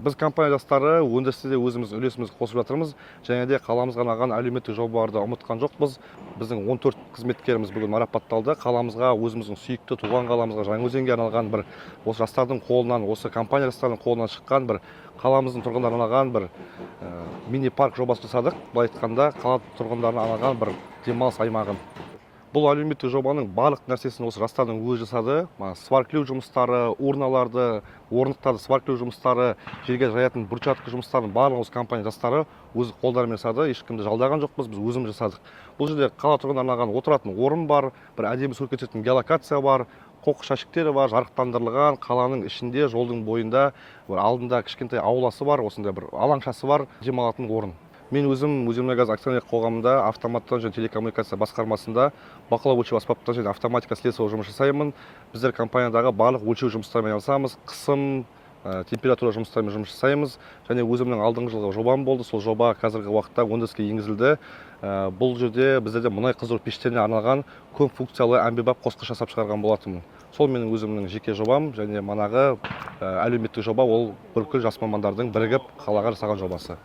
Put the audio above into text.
Біз компания жастары өндірісте өзіміз үлесімізді қосып жатырмыз. Және де қаламызға арналған әлеуметтік жобаларды ұмытқан жоқпыз. Біздің 14 қызметкеріміз бүгін марапатталды. Қаламызға, өзіміздің сүйікті туған қаламызға, Жаңаөзенге арналған бір осы жастардың қолынан, осы компания жастарының қолынан шыққан бір қаламыздың тұрғындарына арналған бір мини-парк жобасы жасадық. Былай айтқанда, қала тұрғындарына арналған бір демалыс аймағын. Бұл әлеуметтік жобаның барлық нәрсесін осы жастардың өзі жасады. Сварклеу жұмыстары, урналарды, орындықтарды сварклеу жұмыстары, жерге жаятын брусчатка жұмыстарын барлығы осы компания жастары өз қолдарымен жасады. Ешкімді жалдаған жоқпыз, біз өзіміз жасадық. Бұл жерде қала тұрғындарына арналған отыратын орын бар, бір әдемі сурет кететін геолокация бар, қоқыс жәшіктері бар, жарықтандырылған, қаланың ішінде, жолдың бойында, алдында кішкентай ауласы бар, осындай бір алаңшасы бар, демалатын орын. Мен өзім Өзенмұнайгаз акционерлік қоғамында автоматтан және телекоммуникация басқармасында бақылау өлшеу аспаптар және автоматика слесарь жұмыс жасаймын. Біздер компаниядағы барлық өлшеу жұмыстарымен айналысамыз. Қысым, температура жұмыстарымен жұмыс жасаймыз. Және өзімнің алдыңғы жылғы жобам болды. Сол жоба қазіргі уақытта өндіріске енгізілді. Бұл жерде біздерде мұнай қыздыру пештеріне арналған көп функциялы әмбебап қосқыш жасап шығарған болатынмын. Сол менің өзімнің жеке жобам және манағы әлеуметтік жоба ол бүкіл жас мамандардың бірігіп қалаға жасаған жобасы.